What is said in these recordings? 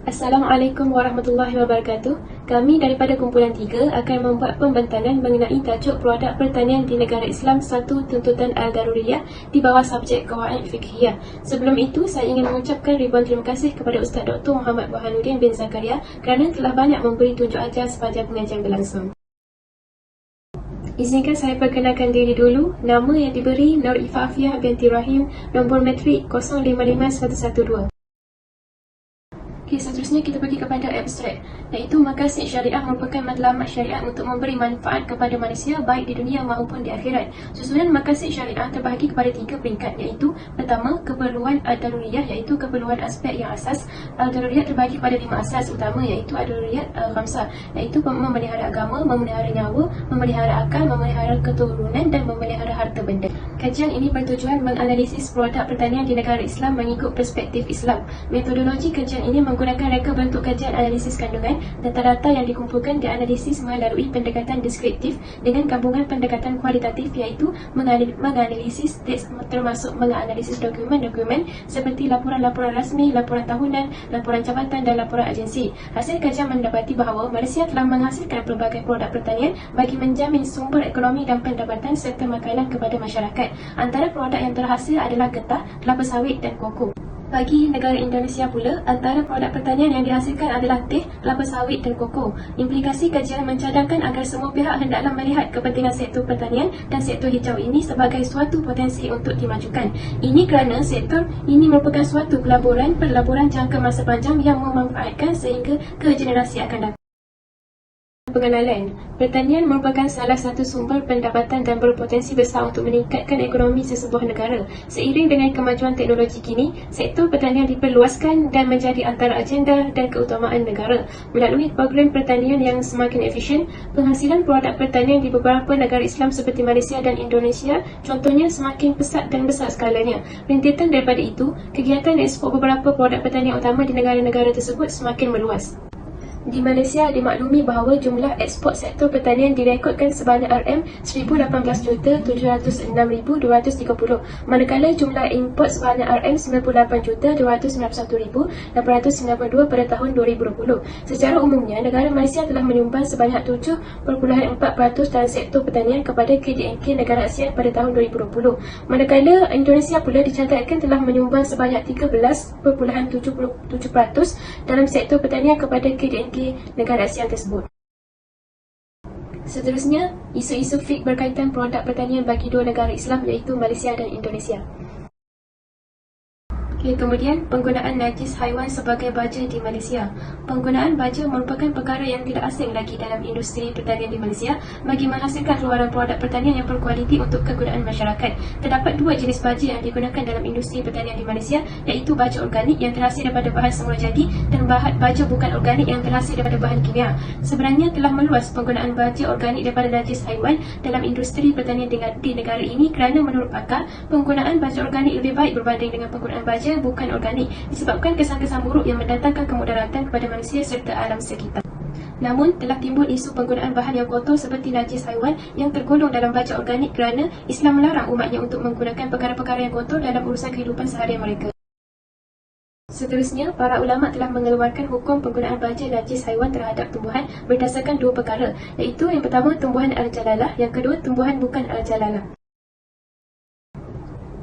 Assalamualaikum warahmatullahi wabarakatuh. Kami daripada kumpulan 3 akan membuat pembentalan mengenai tajuk produk pertanian di negara Islam, satu tuntutan Al-Daruriyah di bawah subjek Qawaid Fiqhiyah. Sebelum itu, saya ingin mengucapkan ribuan terima kasih kepada Ustaz Dr. Muhammad Burhanuddin bin Zakaria kerana telah banyak memberi tunjuk ajar sepanjang pengajian berlangsung. Izinkan saya perkenalkan diri dulu. Nama yang diberi Nur Ifafiah binti Rahim, nombor matrik 055112. Okey, seterusnya kita pergi kepada abstrak, iaitu maqasid syariah merupakan matlamat syariat untuk memberi manfaat kepada manusia baik di dunia maupun di akhirat. Susunan maqasid syariah terbahagi kepada 3 peringkat, iaitu pertama, keperluan ad-daruriyah, iaitu keperluan aspek yang asas. Al-daruriyah terbahagi kepada 5 asas utama, iaitu ad-daruriyat al-khamsah, iaitu memelihara agama, memelihara nyawa, memelihara akal, memelihara keturunan dan memelihara harta benda. Kajian ini bertujuan menganalisis produk pertanian di negara Islam mengikut perspektif Islam. Metodologi kajian ini menggunakan reka bentuk kajian analisis kandungan. Data-data yang dikumpulkan dianalisis melalui pendekatan deskriptif dengan gabungan pendekatan kualitatif, iaitu menganalisis teks termasuk menganalisis dokumen-dokumen seperti laporan-laporan rasmi, laporan tahunan, laporan jabatan dan laporan agensi. Hasil kajian mendapati bahawa Malaysia telah menghasilkan pelbagai produk pertanian bagi menjamin sumber ekonomi dan pendapatan serta makanan kepada masyarakat. Antara produk yang terhasil adalah getah, kelapa sawit dan koko. Bagi negara Indonesia pula, antara produk pertanian yang dihasilkan adalah teh, kelapa sawit dan koko. Implikasi kajian mencadangkan agar semua pihak hendaklah melihat kepentingan sektor pertanian dan sektor hijau ini sebagai suatu potensi untuk dimajukan. Ini kerana sektor ini merupakan suatu pelaburan jangka masa panjang yang memanfaatkan sehingga ke generasi akan datang. Pengenalan. Pertanian merupakan salah satu sumber pendapatan dan berpotensi besar untuk meningkatkan ekonomi sesebuah negara. Seiring dengan kemajuan teknologi kini, sektor pertanian diperluaskan dan menjadi antara agenda dan keutamaan negara. Melalui program pertanian yang semakin efisien, penghasilan produk pertanian di beberapa negara Islam seperti Malaysia dan Indonesia contohnya semakin pesat dan besar skalanya. Rentetan daripada itu, kegiatan ekspor beberapa produk pertanian utama di negara-negara tersebut semakin meluas. Di Malaysia dimaklumi bahawa jumlah ekspor sektor pertanian direkodkan sebanyak RM1018,706,230, manakala jumlah import sebanyak RM98,291,892 pada tahun 2020. Secara umumnya, negara Malaysia telah menyumbang sebanyak 7.4% dalam sektor pertanian kepada KDNK negara ASEAN pada tahun 2020, manakala Indonesia pula dicatatkan telah menyumbang sebanyak 13.77% dalam sektor pertanian kepada KDNK negara ASEAN tersebut. Seterusnya, isu-isu fik berkaitan produk pertanian bagi dua negara Islam iaitu Malaysia dan Indonesia. Kemudian, penggunaan najis haiwan sebagai baja di Malaysia. Penggunaan baja merupakan perkara yang tidak asing lagi dalam industri pertanian di Malaysia bagi menghasilkan keluaran produk pertanian yang berkualiti untuk kegunaan masyarakat. Terdapat 2 jenis baja yang digunakan dalam industri pertanian di Malaysia, iaitu baja organik yang terhasil daripada bahan semula jadi dan baja bukan organik yang terhasil daripada bahan kimia. Sebenarnya telah meluas penggunaan baja organik daripada najis haiwan dalam industri pertanian di negara ini kerana menurut pakar, penggunaan baja organik lebih baik berbanding dengan penggunaan baja bukan organik disebabkan kesan-kesan buruk yang mendatangkan kemudaratan kepada manusia serta alam sekitar. Namun, telah timbul isu penggunaan bahan yang kotor seperti najis haiwan yang tergolong dalam baja organik kerana Islam melarang umatnya untuk menggunakan perkara-perkara yang kotor dalam urusan kehidupan seharian mereka. Seterusnya, para ulama telah mengeluarkan hukum penggunaan baja najis haiwan terhadap tumbuhan berdasarkan 2 perkara, iaitu yang pertama tumbuhan al-jalalah, yang kedua tumbuhan bukan al-jalalah.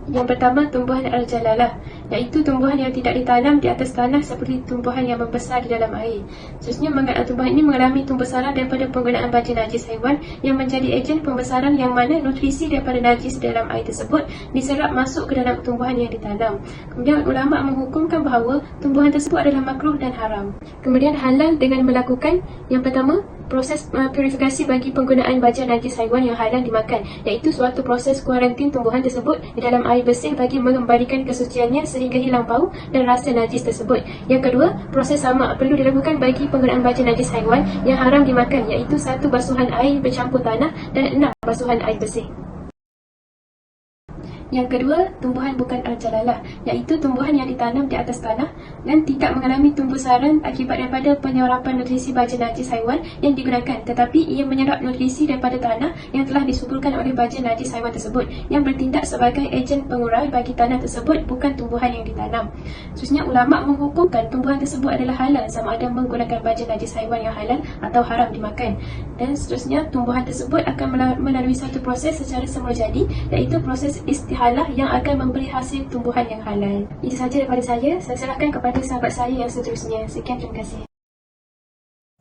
Yang pertama, tumbuhan al-jalalah, iaitu tumbuhan yang tidak ditanam di atas tanah seperti tumbuhan yang membesar di dalam air. Seterusnya, tumbuhan ini mengalami pembesaran daripada penggunaan baja najis haiwan yang menjadi ejen pembesaran yang mana nutrisi daripada najis dalam air tersebut diserap masuk ke dalam tumbuhan yang ditanam. Kemudian, ulama menghukumkan bahawa tumbuhan tersebut adalah makruh dan haram. Kemudian, halal dengan melakukan yang pertama, proses purifikasi bagi penggunaan baja najis haiwan yang halal dimakan, iaitu suatu proses kuarantin tumbuhan tersebut di dalam air bersih bagi mengembalikan kesuciannya sehingga hilang bau dan rasa najis tersebut. Yang kedua, proses sama perlu dilakukan bagi penggunaan baja najis haiwan yang haram dimakan, iaitu 1 basuhan air bercampur tanah dan 6 basuhan air bersih. Yang kedua, tumbuhan bukan al-jalalah, iaitu tumbuhan yang ditanam di atas tanah dan tidak mengalami tumbuh sarang akibat daripada penyerapan nutrisi baja najis haiwan yang digunakan, tetapi ia menyerap nutrisi daripada tanah yang telah disuburkan oleh baja najis haiwan tersebut yang bertindak sebagai ejen pengurai bagi tanah tersebut, bukan tumbuhan yang ditanam. Seterusnya, ulama menghukumkan tumbuhan tersebut adalah halal sama ada menggunakan baja najis haiwan yang halal atau haram dimakan. Dan seterusnya, tumbuhan tersebut akan melalui satu proses secara semulajadi, iaitu proses istihalah yang akan memberi hasil tumbuhan yang halal. Itu sahaja daripada saya serahkan kepada sahabat saya yang seterusnya. Sekian, terima kasih.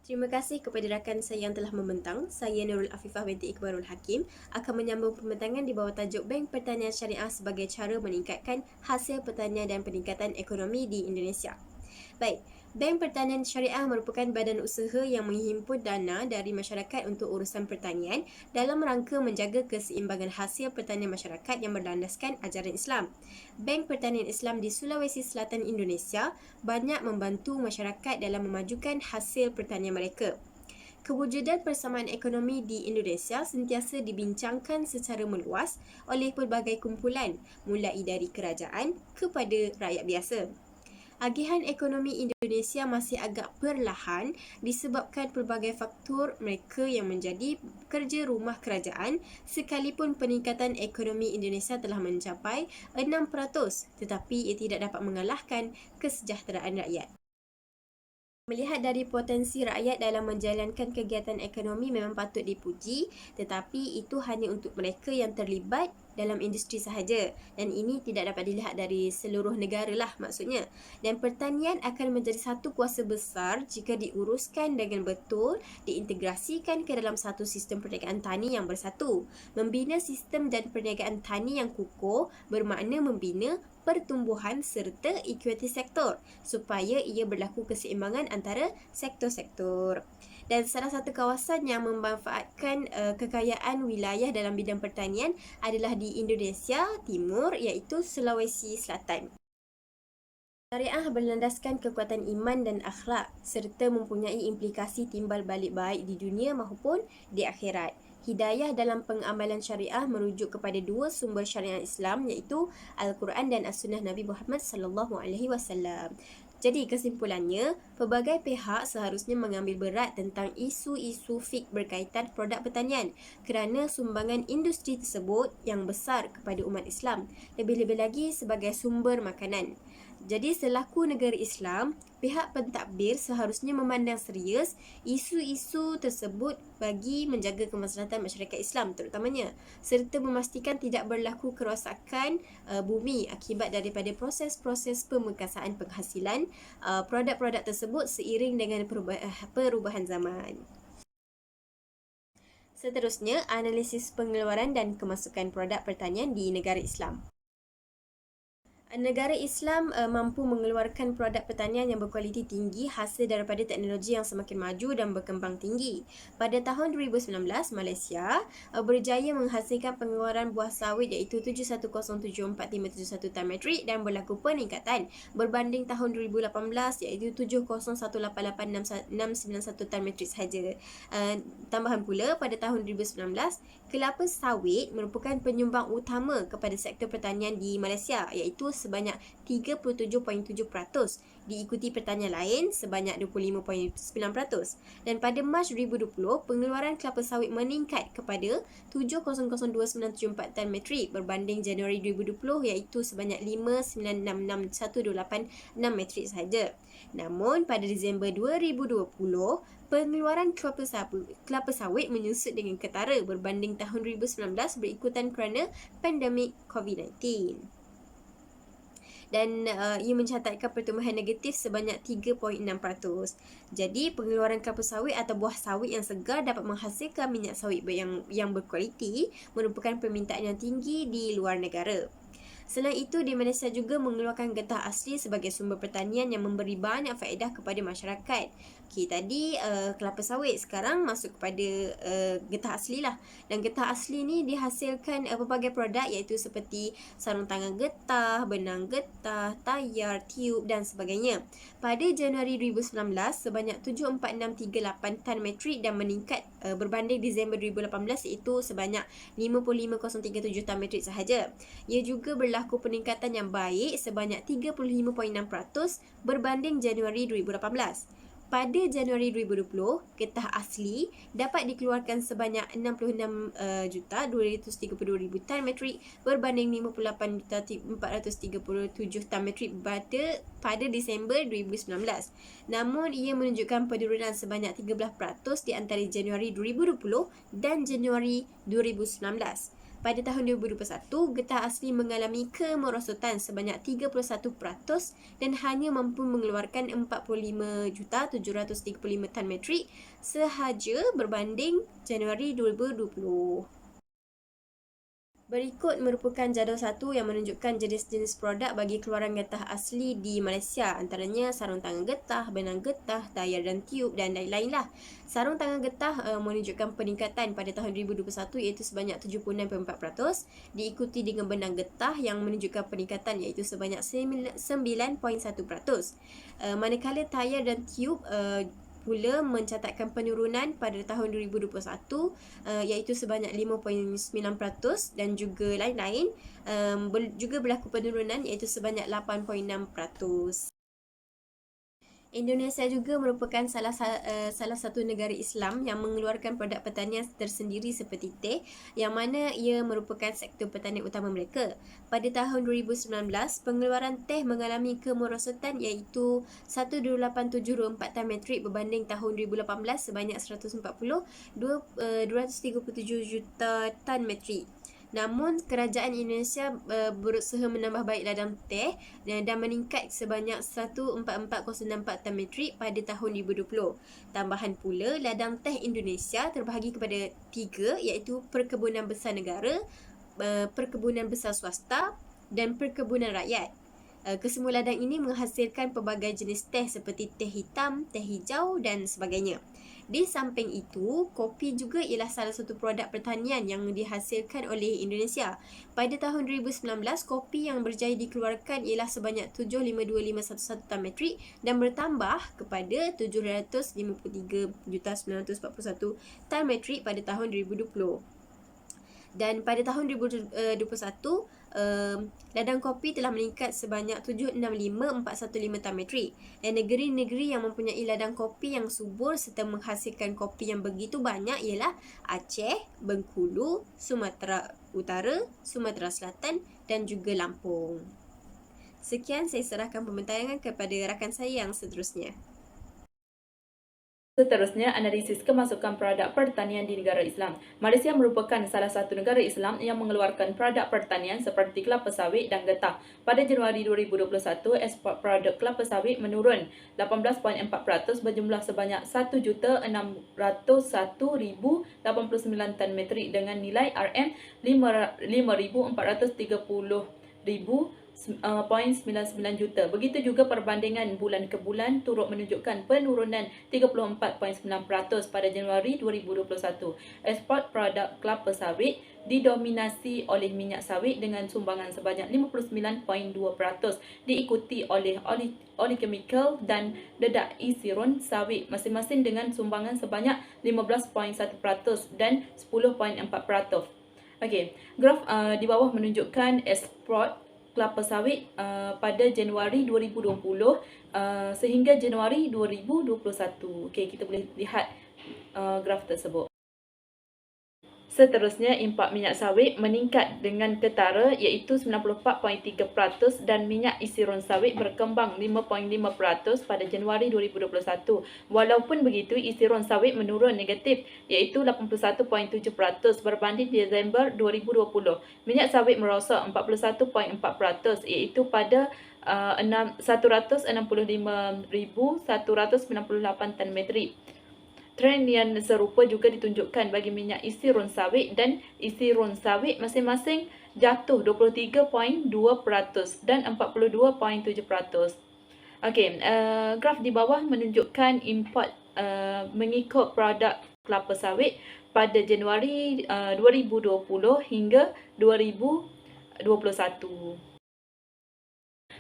Terima kasih kepada rakan saya yang telah membentang. Saya Nurul Afifah binti Iqbarul Hakim akan menyambung pembentangan di bawah tajuk Bank Pertanian Syariah sebagai cara meningkatkan hasil pertanian dan peningkatan ekonomi di Indonesia. Baik, Bank Pertanian Syariah merupakan badan usaha yang menghimpun dana dari masyarakat untuk urusan pertanian dalam rangka menjaga keseimbangan hasil pertanian masyarakat yang berlandaskan ajaran Islam. Bank Pertanian Islam di Sulawesi Selatan Indonesia banyak membantu masyarakat dalam memajukan hasil pertanian mereka. Kewujudan persamaan ekonomi di Indonesia sentiasa dibincangkan secara meluas oleh pelbagai kumpulan, mulai dari kerajaan kepada rakyat biasa. Agihan ekonomi Indonesia masih agak perlahan disebabkan pelbagai faktor mereka yang menjadi kerja rumah kerajaan, sekalipun peningkatan ekonomi Indonesia telah mencapai 6%, tetapi ia tidak dapat mengalahkan kesejahteraan rakyat. Melihat dari potensi rakyat dalam menjalankan kegiatan ekonomi memang patut dipuji, tetapi itu hanya untuk mereka yang terlibat dalam industri sahaja, dan ini tidak dapat dilihat dari seluruh negara lah maksudnya. Dan pertanian akan menjadi satu kuasa besar jika diuruskan dengan betul, diintegrasikan ke dalam satu sistem perniagaan tani yang bersatu. Membina sistem dan perniagaan tani yang kukuh bermakna membina pertumbuhan serta ekuiti sektor supaya ia berlaku keseimbangan antara sektor-sektor. Dan salah satu kawasan yang memanfaatkan kekayaan wilayah dalam bidang pertanian adalah di Indonesia Timur, iaitu Sulawesi Selatan. Syariah berlandaskan kekuatan iman dan akhlak serta mempunyai implikasi timbal balik baik di dunia maupun di akhirat. Hidayah dalam pengamalan syariah merujuk kepada dua sumber syariat Islam, iaitu Al-Quran dan As-Sunnah Nabi Muhammad SAW. Jadi kesimpulannya, pelbagai pihak seharusnya mengambil berat tentang isu-isu fik berkaitan produk pertanian kerana sumbangan industri tersebut yang besar kepada umat Islam, lebih-lebih lagi sebagai sumber makanan. Jadi selaku negara Islam, pihak pentadbir seharusnya memandang serius isu-isu tersebut bagi menjaga kemaslahatan masyarakat Islam terutamanya, serta memastikan tidak berlaku kerosakan bumi akibat daripada proses-proses pemekasaan penghasilan produk-produk tersebut seiring dengan perubahan zaman. Seterusnya, analisis pengeluaran dan kemasukan produk pertanian di negara Islam. Negara Islam mampu mengeluarkan produk pertanian yang berkualiti tinggi hasil daripada teknologi yang semakin maju dan berkembang tinggi. Pada tahun 2019, Malaysia berjaya menghasilkan pengeluaran buah sawit iaitu 71074571 tan metrik dan berlaku peningkatan berbanding tahun 2018 iaitu 70188691 tan metrik sahaja. Tambahan pula, pada tahun 2019, kelapa sawit merupakan penyumbang utama kepada sektor pertanian di Malaysia iaitu sebanyak 37.7%, diikuti pertanian lain sebanyak 25.9%. Dan pada Mac 2020, pengeluaran kelapa sawit meningkat kepada 7002974 tan metrik berbanding Januari 2020 iaitu sebanyak 5966128 metrik sahaja. Namun pada Disember 2020, pengeluaran kelapa sawit menyusut dengan ketara berbanding tahun 2019 berikutan kerana pandemik COVID-19. Dan ia mencatatkan pertumbuhan negatif sebanyak 3.6%. Jadi pengeluaran kelapa sawit atau buah sawit yang segar dapat menghasilkan minyak sawit yang berkualiti merupakan permintaan yang tinggi di luar negara. Selain itu, di Malaysia juga mengeluarkan getah asli sebagai sumber pertanian yang memberi banyak faedah kepada masyarakat. Okey, tadi kelapa sawit, sekarang masuk kepada getah asli lah. Dan getah asli ni dihasilkan pelbagai produk iaitu seperti sarung tangan getah, benang getah, tayar, tiup dan sebagainya. Pada Januari 2019, sebanyak 74638 tan metrik dan meningkat berbanding Disember 2018 iaitu sebanyak 55037 tan metrik sahaja. Ia juga berlaku peningkatan yang baik sebanyak 35.6% berbanding Januari 2018. Pada Januari 2020, getah asli dapat dikeluarkan sebanyak 66,232,000 tan metrik berbanding 58,437 tan metrik pada Disember 2019. Namun, ia menunjukkan penurunan sebanyak 13% di antara Januari 2020 dan Januari 2019. Pada tahun 2021, getah asli mengalami kemerosotan sebanyak 31% dan hanya mampu mengeluarkan 45,735 tan metrik sahaja berbanding Januari 2020. Berikut merupakan jadual satu yang menunjukkan jenis-jenis produk bagi keluaran getah asli di Malaysia. Antaranya sarung tangan getah, benang getah, tayar dan tiup dan lain-lain lah. Sarung tangan getah menunjukkan peningkatan pada tahun 2021 iaitu sebanyak 76.4%. Diikuti dengan benang getah yang menunjukkan peningkatan iaitu sebanyak 9.1%. Manakala tayar dan tiup pula mencatatkan penurunan pada tahun 2021 iaitu sebanyak 5.9% dan juga lain-lain juga berlaku penurunan iaitu sebanyak 8.6%. Indonesia juga merupakan salah satu negara Islam yang mengeluarkan produk pertanian tersendiri seperti teh, yang mana ia merupakan sektor pertanian utama mereka. Pada tahun 2019, pengeluaran teh mengalami kemerosotan iaitu 1,874 tan metrik berbanding tahun 2018 sebanyak 237 juta tan metrik. Namun, kerajaan Indonesia berusaha menambah baik ladang teh dan meningkat sebanyak 144,064 tan metrik pada tahun 2020. Tambahan pula, ladang teh Indonesia terbahagi kepada 3 iaitu perkebunan besar negara, perkebunan besar swasta dan perkebunan rakyat. Kesemua ladang ini menghasilkan pelbagai jenis teh seperti teh hitam, teh hijau dan sebagainya. Di samping itu, kopi juga ialah salah satu produk pertanian yang dihasilkan oleh Indonesia. Pada tahun 2019, kopi yang berjaya dikeluarkan ialah sebanyak 752,511 tan metrik dan bertambah kepada 753,941 tan metrik pada tahun 2020. Dan pada tahun 2021, ladang kopi telah meningkat sebanyak 765,415 tan metrik. Dan negeri-negeri yang mempunyai ladang kopi yang subur serta menghasilkan kopi yang begitu banyak ialah Aceh, Bengkulu, Sumatera Utara, Sumatera Selatan dan juga Lampung. Sekian, saya serahkan pembentaran kepada rakan saya yang seterusnya. Seterusnya, analisis kemasukan produk pertanian di negara Islam. Malaysia merupakan salah satu negara Islam yang mengeluarkan produk pertanian seperti kelapa sawit dan getah. Pada Januari 2021, ekspor produk kelapa sawit menurun 18.4% berjumlah sebanyak 1,601,089 tan metrik dengan nilai RM 5,430,000.99 juta. Begitu juga perbandingan bulan ke bulan turut menunjukkan penurunan 34.9% pada Januari 2021. Ekspor produk kelapa sawit didominasi oleh minyak sawit dengan sumbangan sebanyak 59.2%, diikuti oleh oli chemical dan dedak isirun sawit masing-masing dengan sumbangan sebanyak 15.1% dan 10.4%. Okey, graf di bawah menunjukkan ekspor kelapa sawit pada Januari 2020 sehingga Januari 2021. Okey, kita boleh lihat graf tersebut. Seterusnya, impak minyak sawit meningkat dengan ketara iaitu 94.3% dan minyak isirun sawit berkembang 5.5% pada Januari 2021. Walaupun begitu, isirun sawit menurun negatif iaitu 81.7% berbanding Disember 2020. Minyak sawit merosot 41.4% iaitu pada 165,198 tan metrik. Trend yang serupa juga ditunjukkan bagi minyak isirun sawit dan isirun sawit masing-masing jatuh 23.2% dan 42.7%. Okey, graf di bawah menunjukkan import mengikut produk kelapa sawit pada Januari 2020 hingga 2021.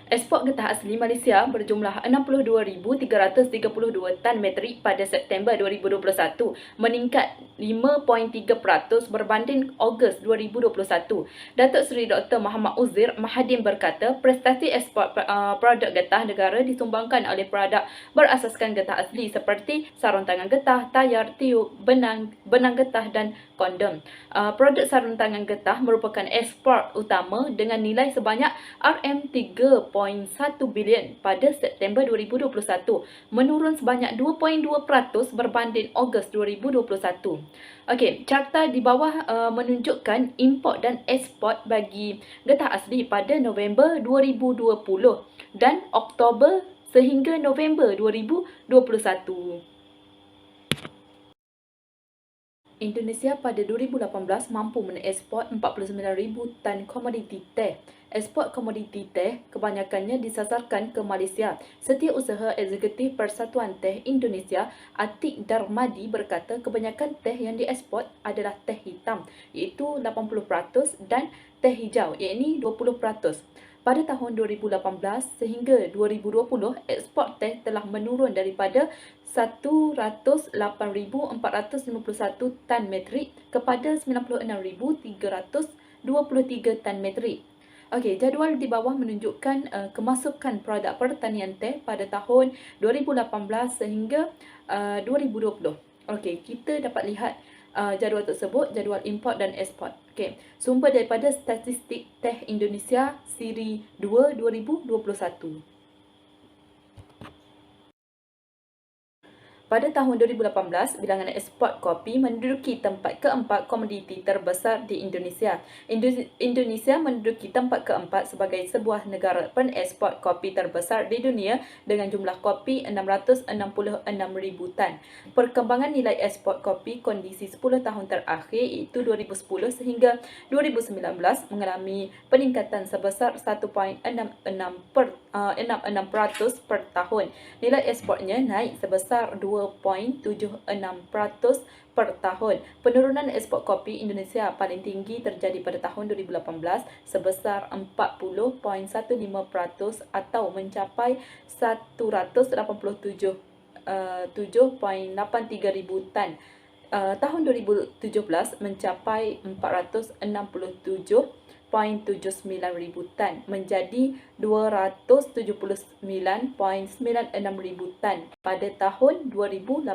Ekspor getah asli Malaysia berjumlah 62,332 tan metrik pada September 2021, meningkat 5.3% berbanding Ogos 2021. Datuk Seri Dr. Muhammad Uzir Mahadim berkata, prestasi ekspor produk getah negara disumbangkan oleh produk berasaskan getah asli seperti sarung tangan getah, tayar, tiup, benang getah dan kondom. Produk sarung tangan getah merupakan ekspor utama dengan nilai sebanyak RM3.1 bilion pada September 2021, menurun sebanyak 2.2% berbanding Ogos 2021. Okey, carta di bawah menunjukkan import dan ekspor bagi getah asli pada November 2020 dan Oktober sehingga November 2021. Indonesia pada 2018 mampu mengekspor 49,000 tan komoditi teh. Ekspor komoditi teh kebanyakannya disasarkan ke Malaysia. Setiausaha Eksekutif Persatuan Teh Indonesia, Atik Darmadi berkata kebanyakan teh yang diekspor adalah teh hitam iaitu 80% dan teh hijau iaitu 20%. Pada tahun 2018 sehingga 2020, ekspor teh telah menurun daripada 108,451 tan metrik kepada 96,323 tan metrik. Okey, jadual di bawah menunjukkan kemasukan produk pertanian teh pada tahun 2018 sehingga 2020. Okey, kita dapat lihat jadual tersebut, jadual import dan ekspor. Okey, sumber daripada Statistik Teh Indonesia Siri 2 2021. Pada tahun 2018, bilangan ekspor kopi menduduki tempat keempat komoditi terbesar di Indonesia. Indonesia menduduki tempat keempat sebagai sebuah negara pengekspor kopi terbesar di dunia dengan jumlah kopi 666,000 tan. Perkembangan nilai ekspor kopi kondisi 10 tahun terakhir iaitu 2010 sehingga 2019 mengalami peningkatan sebesar 1.66% per tahun. Nilai ekspornya naik sebesar 2.76% per tahun. Penurunan ekspor kopi Indonesia paling tinggi terjadi pada tahun 2018 sebesar 40.15% atau mencapai 187.83 ribu tan. Tahun 2017 mencapai 467.79 ribu tan menjadi 279.96 ribu tan pada tahun 2018.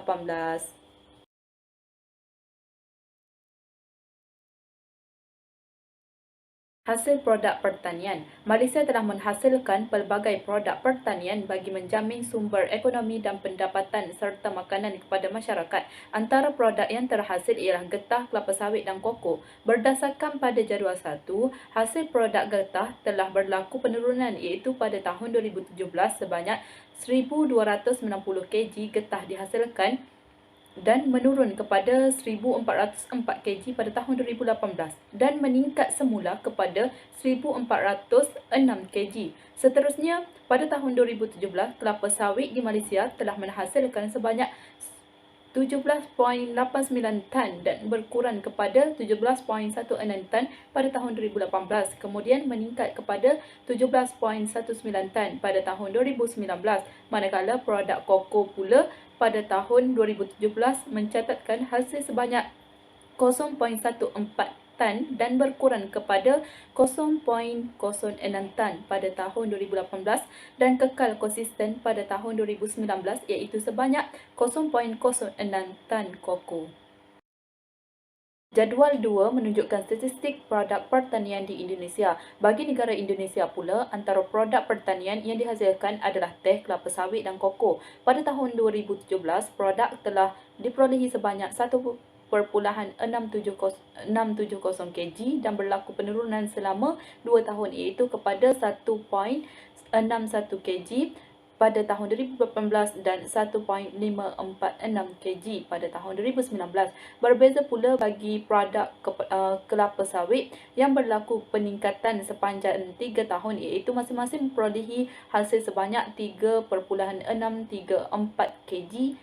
Hasil produk pertanian. Malaysia telah menghasilkan pelbagai produk pertanian bagi menjamin sumber ekonomi dan pendapatan serta makanan kepada masyarakat. Antara produk yang terhasil ialah getah, kelapa sawit dan koko. Berdasarkan pada jadual 1, hasil produk getah telah berlaku penurunan iaitu pada tahun 2017 sebanyak 1,290 kg getah dihasilkan dan menurun kepada 1,404 kg pada tahun 2018 dan meningkat semula kepada 1,406 kg. Seterusnya, pada tahun 2017, kelapa sawit di Malaysia telah menghasilkan sebanyak 17.89 tan dan berkurang kepada 17.16 tan pada tahun 2018, kemudian meningkat kepada 17.19 tan pada tahun 2019, manakala produk koko pula pada tahun 2017 mencatatkan hasil sebanyak 0.14 tan dan berkurang kepada 0.06 tan pada tahun 2018 dan kekal konsisten pada tahun 2019 iaitu sebanyak 0.06 tan koko. Jadual 2 menunjukkan statistik produk pertanian di Indonesia. Bagi negara Indonesia pula, antara produk pertanian yang dihasilkan adalah teh, kelapa sawit dan koko. Pada tahun 2017, produk telah diperolehi sebanyak 1.670 kg dan berlaku penurunan selama 2 tahun iaitu kepada 1.61 kg pada tahun 2018 dan 1.546 kg pada tahun 2019. Berbeza pula bagi produk kelapa sawit yang berlaku peningkatan sepanjang 3 tahun, iaitu masing-masing memperolehi hasil sebanyak 3.634 kg,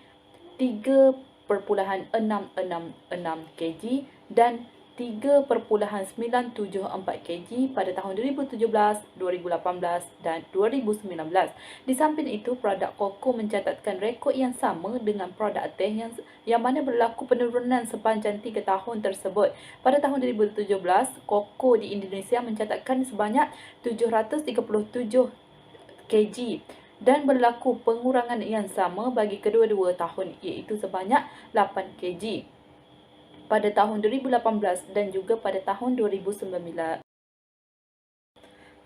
3.666 kg dan 3.974 kg pada tahun 2017, 2018 dan 2019. Di samping itu, produk koko mencatatkan rekod yang sama dengan produk teh yang mana berlaku penurunan sepanjang 3 tahun tersebut. Pada tahun 2017, koko di Indonesia mencatatkan sebanyak 737 kg dan berlaku pengurangan yang sama bagi kedua-dua tahun, iaitu sebanyak 8 kg pada tahun 2018 dan juga pada tahun 2019.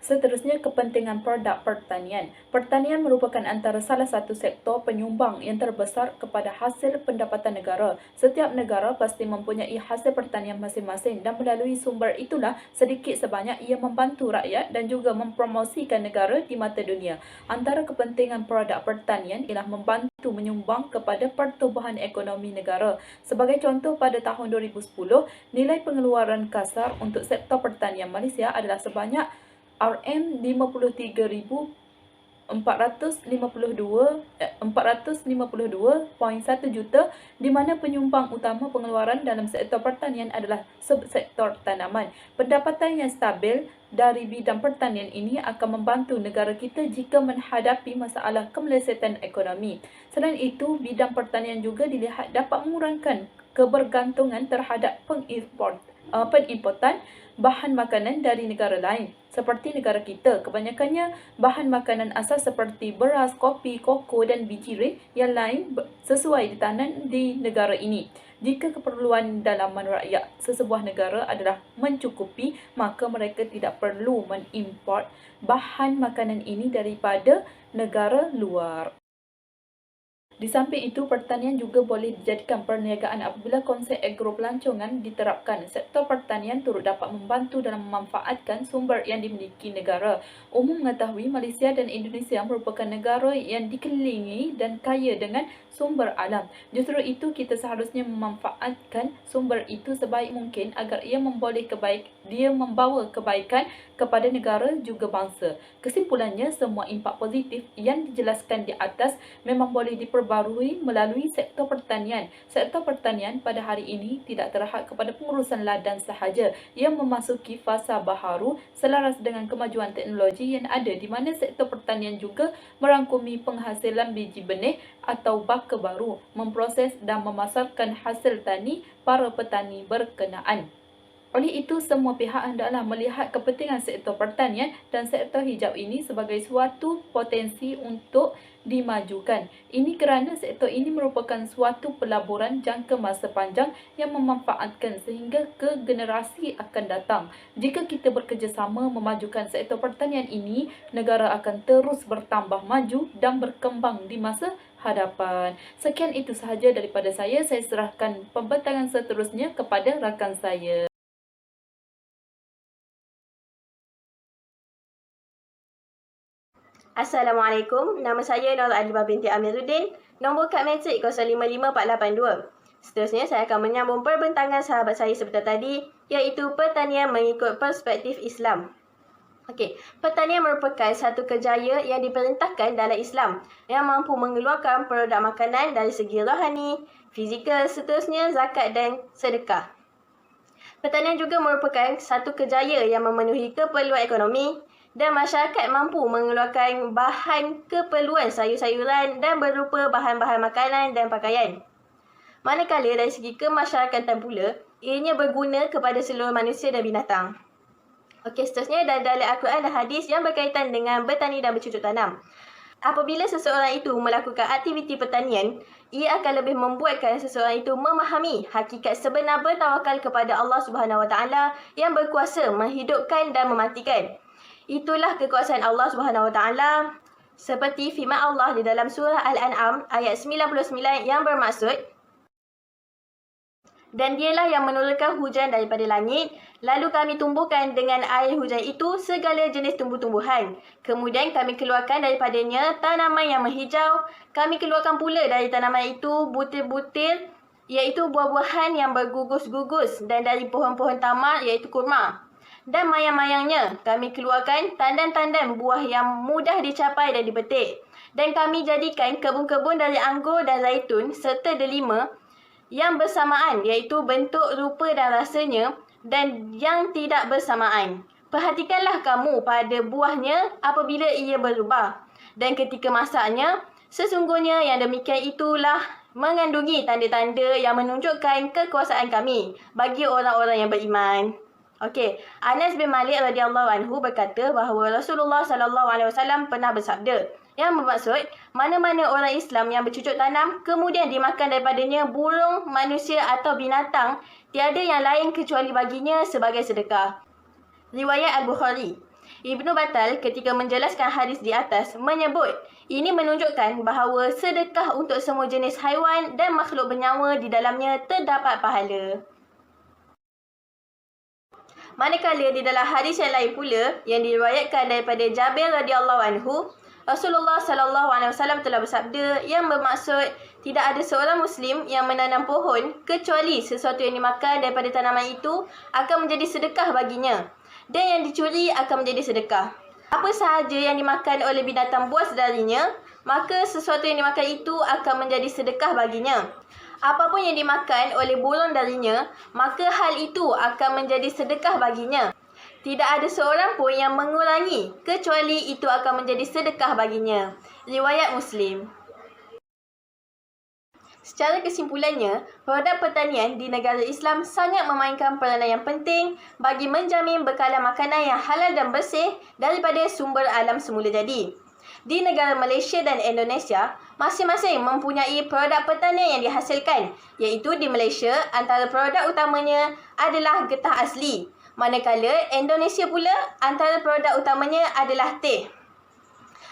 Seterusnya, kepentingan produk pertanian. Pertanian merupakan antara salah satu sektor penyumbang yang terbesar kepada hasil pendapatan negara. Setiap negara pasti mempunyai hasil pertanian masing-masing dan melalui sumber itulah sedikit sebanyak ia membantu rakyat dan juga mempromosikan negara di mata dunia. Antara kepentingan produk pertanian ialah membantu menyumbang kepada pertumbuhan ekonomi negara. Sebagai contoh, pada tahun 2010, nilai pengeluaran kasar untuk sektor pertanian Malaysia adalah sebanyak RM452.1 juta, di mana penyumbang utama pengeluaran dalam sektor pertanian adalah subsektor tanaman. Pendapatan yang stabil dari bidang pertanian ini akan membantu negara kita jika menghadapi masalah kemelesetan ekonomi. Selain itu, bidang pertanian juga dilihat dapat mengurangkan kebergantungan terhadap penimportan bahan makanan dari negara lain. Seperti negara kita, kebanyakannya bahan makanan asal seperti beras, kopi, koko dan biji yang lain sesuai ditanam di negara ini. Jika keperluan dalaman rakyat sesebuah negara adalah mencukupi, maka mereka tidak perlu mengimport bahan makanan ini daripada negara luar. Di samping itu, pertanian juga boleh dijadikan perniagaan apabila konsep agropelancongan diterapkan. Sektor pertanian turut dapat membantu dalam memanfaatkan sumber yang dimiliki negara. Umum mengetahui Malaysia dan Indonesia merupakan negara yang dikelilingi dan kaya dengan sumber alam. Justru itu, kita seharusnya memanfaatkan sumber itu sebaik mungkin agar ia membawa kebaikan kepada negara juga bangsa. Kesimpulannya, semua impak positif yang dijelaskan di atas memang boleh diperbarui melalui sektor pertanian. Sektor pertanian pada hari ini tidak terhad kepada pengurusan ladang sahaja. Ia memasuki fasa baharu selaras dengan kemajuan teknologi yang ada, di mana sektor pertanian juga merangkumi penghasilan biji benih atau baka baru, memproses dan memasarkan hasil tani para petani berkenaan. Oleh itu, semua pihak hendaklah melihat kepentingan sektor pertanian dan sektor hijau ini sebagai suatu potensi untuk dimajukan. Ini kerana sektor ini merupakan suatu pelaburan jangka masa panjang yang memanfaatkan sehingga ke generasi akan datang. Jika kita bekerjasama memajukan sektor pertanian ini, negara akan terus bertambah maju dan berkembang di masa hadapan. Sekian itu sahaja daripada saya. Saya serahkan pembentangan seterusnya kepada rakan saya. Assalamualaikum, nama saya Nurul Adibah binti Amiruddin, nombor kad matrik 055482. Seterusnya, saya akan menyambung perbentangan sahabat saya sebentar tadi, iaitu pertanian mengikut perspektif Islam. Okey, pertanian merupakan satu kerjaya yang diperintahkan dalam Islam yang mampu mengeluarkan produk makanan dari segi rohani, fizikal, seterusnya zakat dan sedekah. Pertanian juga merupakan satu kerjaya yang memenuhi keperluan ekonomi dan masyarakat mampu mengeluarkan bahan keperluan sayur-sayuran dan berupa bahan-bahan makanan dan pakaian. Manakala dari segi kemasyarakatan pula, ianya berguna kepada seluruh manusia dan binatang. Okey, seterusnya dalam Al-Quran dan hadis yang berkaitan dengan bertani dan bercocok tanam. Apabila seseorang itu melakukan aktiviti pertanian, ia akan lebih membuatkan seseorang itu memahami hakikat sebenar bertawakal kepada Allah Subhanahu Wa Taala yang berkuasa menghidupkan dan mematikan. Itulah kekuasaan Allah Subhanahu Wa Taala, seperti firman Allah di dalam surah Al-An'am ayat 99 yang bermaksud, Dan dialah yang menurunkan hujan daripada langit. Lalu kami tumbuhkan dengan air hujan itu segala jenis tumbuh-tumbuhan. Kemudian kami keluarkan daripadanya tanaman yang menghijau. Kami keluarkan pula dari tanaman itu butir-butir, iaitu buah-buahan yang bergugus-gugus, dan dari pohon-pohon tamar, iaitu kurma. Dan mayang-mayangnya kami keluarkan tandan-tandan buah yang mudah dicapai dan dipetik. Dan kami jadikan kebun-kebun dari anggur dan zaitun serta delima yang bersamaan, iaitu bentuk, rupa dan rasanya, dan yang tidak bersamaan. Perhatikanlah kamu pada buahnya apabila ia berubah. Dan ketika masaknya, sesungguhnya yang demikian itulah mengandungi tanda-tanda yang menunjukkan kekuasaan kami bagi orang-orang yang beriman. Okey, Anas bin Malik radhiyallahu anhu berkata bahawa Rasulullah sallallahu alaihi wasallam pernah bersabda, yang bermaksud mana-mana orang Islam yang bercucuk tanam kemudian dimakan daripadanya burung, manusia atau binatang, tiada yang lain kecuali baginya sebagai sedekah. Riwayat Al-Bukhari. Ibnu Battal ketika menjelaskan hadis di atas menyebut ini menunjukkan bahawa sedekah untuk semua jenis haiwan dan makhluk bernyawa di dalamnya terdapat pahala. Manakala di dalam hadis yang lain pula yang diriwayatkan daripada Jabir radhiyallahu anhu, Rasulullah sallallahu alaihi wasallam telah bersabda yang bermaksud tidak ada seorang muslim yang menanam pohon kecuali sesuatu yang dimakan daripada tanaman itu akan menjadi sedekah baginya, dan yang dicuri akan menjadi sedekah. Apa sahaja yang dimakan oleh binatang buas darinya, maka sesuatu yang dimakan itu akan menjadi sedekah baginya. Apapun yang dimakan oleh burung darinya, maka hal itu akan menjadi sedekah baginya. Tidak ada seorang pun yang mengurangi, kecuali itu akan menjadi sedekah baginya. Riwayat Muslim. Secara kesimpulannya, produk pertanian di negara Islam sangat memainkan peranan yang penting bagi menjamin bekalan makanan yang halal dan bersih daripada sumber alam semula jadi. Di negara Malaysia dan Indonesia, masing-masing mempunyai produk pertanian yang dihasilkan, iaitu di Malaysia antara produk utamanya adalah getah asli, manakala Indonesia pula antara produk utamanya adalah teh.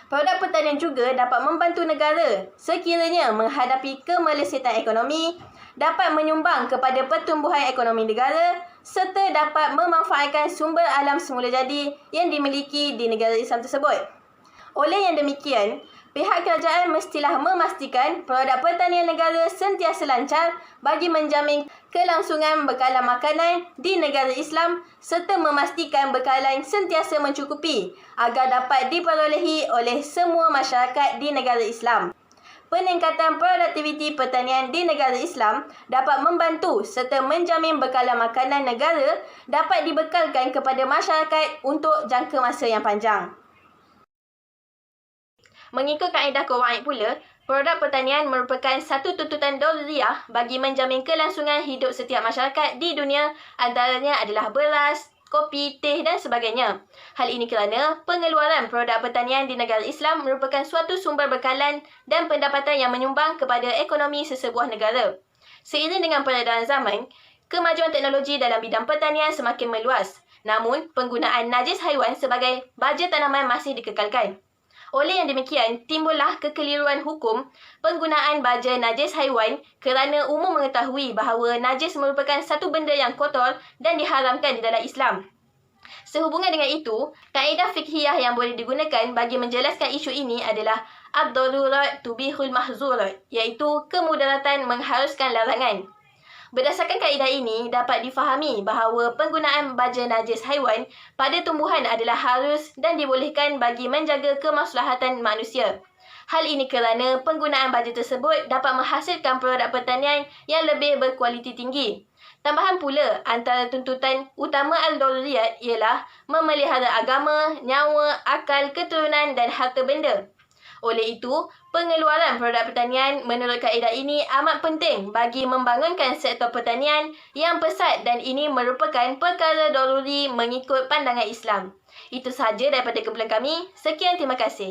Produk pertanian juga dapat membantu negara sekiranya menghadapi kemelesetan ekonomi, dapat menyumbang kepada pertumbuhan ekonomi negara serta dapat memanfaatkan sumber alam semula jadi yang dimiliki di negara Islam tersebut. Oleh yang demikian, pihak kerajaan mestilah memastikan produk pertanian negara sentiasa lancar bagi menjamin kelangsungan bekalan makanan di negara Islam serta memastikan bekalan sentiasa mencukupi agar dapat diperolehi oleh semua masyarakat di negara Islam. Peningkatan produktiviti pertanian di negara Islam dapat membantu serta menjamin bekalan makanan negara dapat dibekalkan kepada masyarakat untuk jangka masa yang panjang. Mengikut kaedah Qawaid pula, produk pertanian merupakan satu tuntutan daruriyah bagi menjamin kelangsungan hidup setiap masyarakat di dunia, antaranya adalah beras, kopi, teh dan sebagainya. Hal ini kerana pengeluaran produk pertanian di negara Islam merupakan suatu sumber bekalan dan pendapatan yang menyumbang kepada ekonomi sesebuah negara. Seiring dengan peredaran zaman, kemajuan teknologi dalam bidang pertanian semakin meluas. Namun, penggunaan najis haiwan sebagai baja tanaman masih dikekalkan. Oleh yang demikian, timbullah kekeliruan hukum penggunaan baja najis haiwan kerana umum mengetahui bahawa najis merupakan satu benda yang kotor dan diharamkan di dalam Islam. Sehubungan dengan itu, kaedah fiqhiyah yang boleh digunakan bagi menjelaskan isu ini adalah ad-darurat tubihul mahzurat, iaitu kemudaratan mengharuskan larangan. Berdasarkan kaedah ini, dapat difahami bahawa penggunaan baja najis haiwan pada tumbuhan adalah harus dan dibolehkan bagi menjaga kemaslahatan manusia. Hal ini kerana penggunaan baja tersebut dapat menghasilkan produk pertanian yang lebih berkualiti tinggi. Tambahan pula, antara tuntutan utama al-daruriyat ialah memelihara agama, nyawa, akal, keturunan dan harta benda. Oleh itu, pengeluaran produk pertanian menurut kaedah ini amat penting bagi membangunkan sektor pertanian yang pesat dan ini merupakan perkara daruri mengikut pandangan Islam. Itu sahaja daripada kumpulan kami. Sekian, terima kasih.